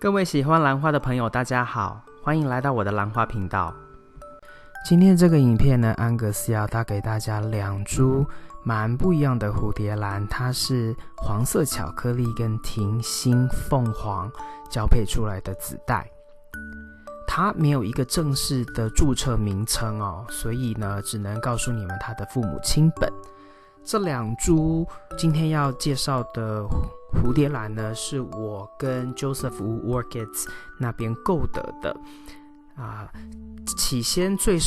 各位喜欢兰花的朋友大家好，欢迎来到我的兰花频道。今天这个影片呢，安格斯要带给大家两株蛮不一样的蝴蝶兰，它是黄色巧克力跟婷心凤凰交配出来的子代。它没有一个正式的注册名称哦，所以呢只能告诉你们它的父母亲本。这两株今天要介绍的蝴蝶兰呢，是我跟 Joseph Wu Orchids 那边购得的起先最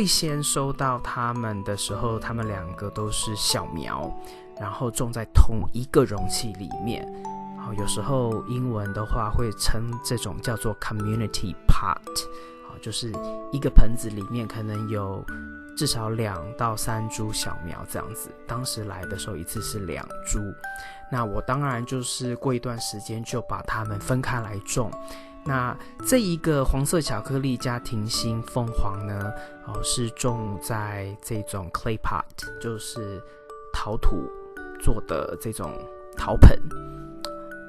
先收到他们的时候，他们两个都是小苗，然后种在同一个容器里面。有时候英文的话会称这种叫做 community pot， 就是一个盆子里面可能有至少2到3株小苗这样子。当时来的时候一次是2株，那我当然就是过一段时间就把它们分开来种。那这一个黄色巧克力加婷心凤凰呢，是种在这种 clay pot， 就是陶土做的这种陶盆。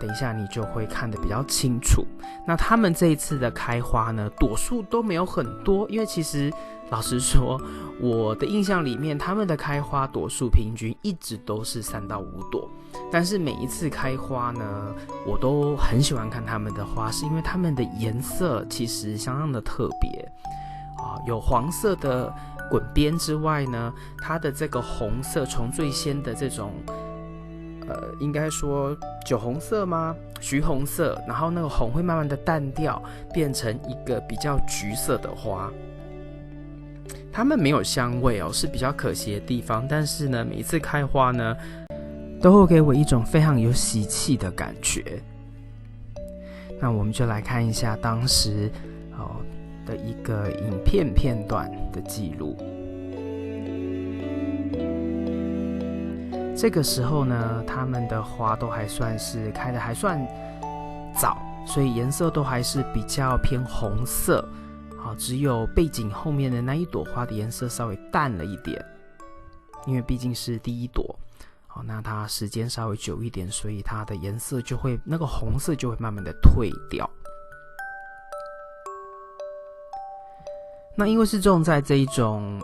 等一下你就会看得比较清楚。那他们这一次的开花呢，朵数都没有很多，因为其实老实说，我的印象里面他们的开花朵数平均一直都是3到5朵，但是每一次开花呢，我都很喜欢看他们的花，是因为他们的颜色其实相当的特别有黄色的滚边之外呢，它的这个红色从最先的这种应该说酒红色吗？橘红色，然后那个红会慢慢的淡掉，变成一个比较橘色的花。它们没有香味是比较可惜的地方，但是呢，每一次开花呢，都会给我一种非常有喜气的感觉。那我们就来看一下当时的一个影片片段的记录。这个时候呢，它们的花都还算是开的还算早，所以颜色都还是比较偏红色。只有背景后面的那一朵花的颜色稍微淡了一点，因为毕竟是第一朵。那它时间稍微久一点，所以它的颜色就会那个红色就会慢慢的退掉。那因为是种在这一种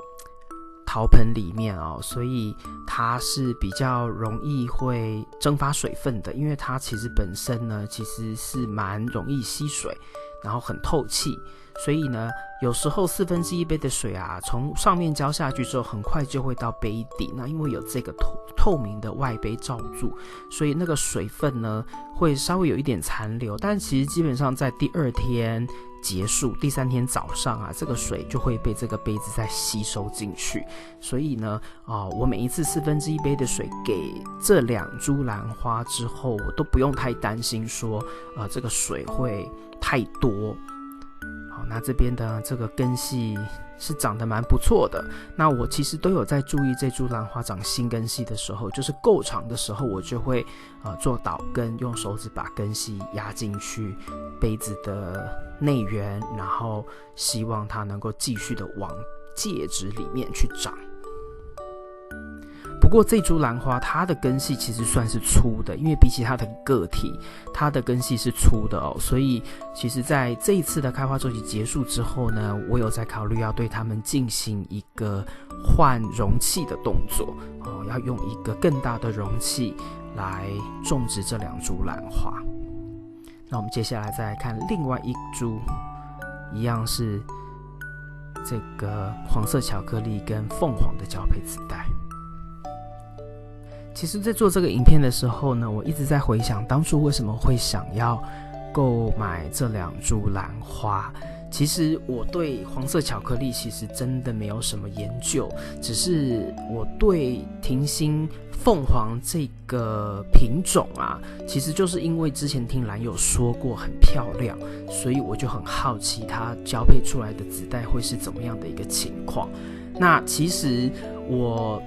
陶盆里面所以它是比较容易会蒸发水分的，因为它其实本身呢其实是蛮容易吸水，然后很透气，所以呢有时候1/4杯的水从上面浇下去之后很快就会到杯底。那因为有这个透明的外杯罩住，所以那个水分呢会稍微有一点残留，但其实基本上在第2天结束，第3天早上这个水就会被这个杯子再吸收进去。所以呢我每一次1/4杯的水给这2株兰花之后，我都不用太担心说这个水会太多。好，那这边的这个根系是长得蛮不错的。那我其实都有在注意这株兰花长新根系的时候，就是够长的时候，我就会做倒根，用手指把根系压进去杯子的内缘，然后希望它能够继续的往介质里面去长。不过这株兰花它的根系其实算是粗的，因为比起它的个体，它的根系是粗的所以其实在这一次的开花周期结束之后呢，我有在考虑要对它们进行一个换容器的动作要用一个更大的容器来种植这2株兰花。那我们接下来再来看另外一株，一样是这个黄色巧克力跟凤凰的交配子代。其实在做这个影片的时候呢，我一直在回想当初为什么会想要购买这2株兰花。其实我对黄色巧克力其实真的没有什么研究，只是我对婷心凤凰这个品种其实就是因为之前听兰友说过很漂亮，所以我就很好奇它交配出来的子代会是怎么样的一个情况。那其实我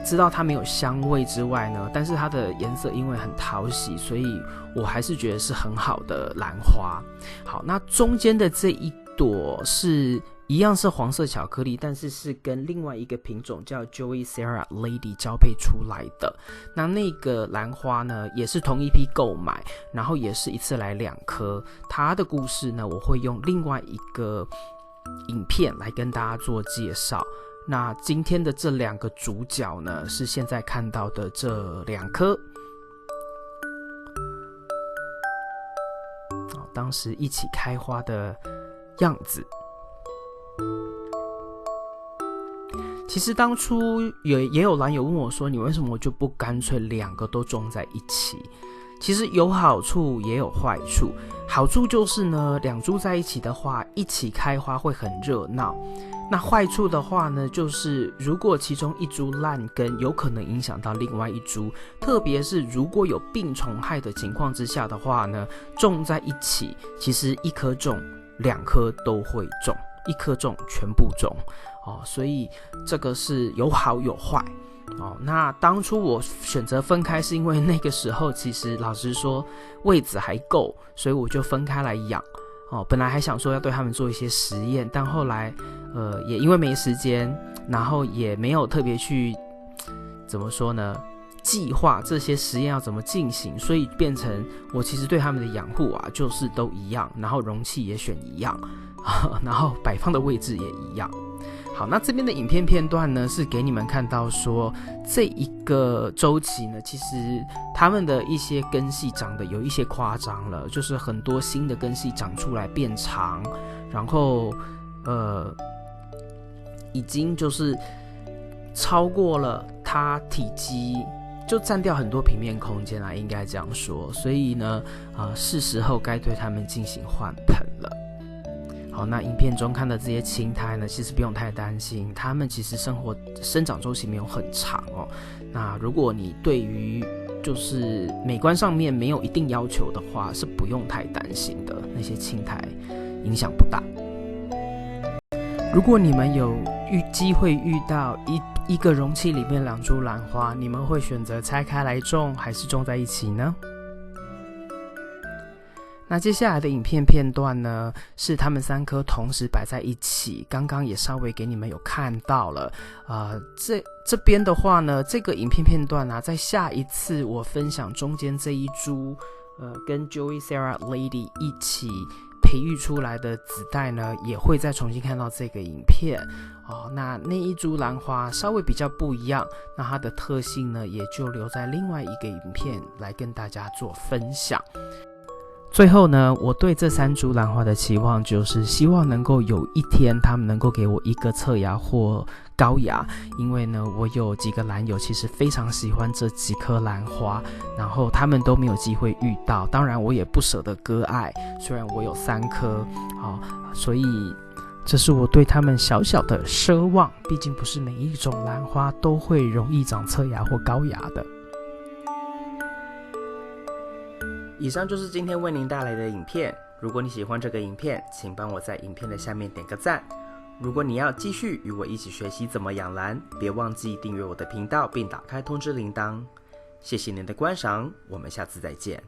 知道它没有香味之外呢，但是它的颜色因为很讨喜，所以我还是觉得是很好的兰花。好，那中间的这一朵是一样是黄色巧克力，但是是跟另外一个品种叫 Joey Sarah Lady 交配出来的。那个兰花呢，也是同一批购买，然后也是一次来2颗。它的故事呢，我会用另外一个影片来跟大家做介绍。那今天的这2个主角呢，是现在看到的这2颗。当时一起开花的样子。其实当初也有兰友问我说，你为什么就不干脆2个都种在一起？其实有好处也有坏处。好处就是呢，2株在一起的话，一起开花会很热闹。那坏处的话呢，就是如果其中一株烂根，有可能影响到另外一株，特别是如果有病虫害的情况之下的话呢，种在一起，其实1颗种2颗都会种，1颗种全部种所以这个是有好有坏那当初我选择分开，是因为那个时候其实老实说位置还够，所以我就分开来养本来还想说要对他们做一些实验，但后来也因为没时间，然后也没有特别去怎么说呢，计划这些实验要怎么进行，所以变成我其实对他们的养护就是都一样，然后容器也选一样然后摆放的位置也一样。好，那这边的影片片段呢，是给你们看到说这一个周期呢，其实他们的一些根系长得有一些夸张了，就是很多新的根系长出来变长，然后已经就是超过了它体积，就占掉很多平面空间啦，应该这样说。所以呢，是时候该对它们进行换盆了。好，那影片中看的这些青苔呢，其实不用太担心，它们其实生长周期没有很长那如果你对于就是美观上面没有一定要求的话，是不用太担心的，那些青苔影响不大。如果你们有机会遇到一个容器里面2株兰花，你们会选择拆开来种，还是种在一起呢？那接下来的影片片段呢，是他们3颗同时摆在一起，刚刚也稍微给你们有看到了。这边的话呢，这个影片片段在下一次我分享中间这一株跟 Joey Sarah Lady 一起培育出来的子代呢，也会再重新看到这个影片那一株兰花稍微比较不一样，那它的特性呢，也就留在另外一个影片来跟大家做分享。最后呢，我对这3株兰花的期望就是希望能够有一天他们能够给我一个侧芽或高芽，因为呢，我有几个兰友其实非常喜欢这几颗兰花，然后他们都没有机会遇到，当然我也不舍得割爱，虽然我有3颗所以这是我对他们小小的奢望，毕竟不是每一种兰花都会容易长侧芽或高芽的。以上就是今天为您带来的影片，如果你喜欢这个影片，请帮我在影片的下面点个赞。如果你要继续与我一起学习怎么养兰，别忘记订阅我的频道并打开通知铃铛。谢谢您的观赏，我们下次再见。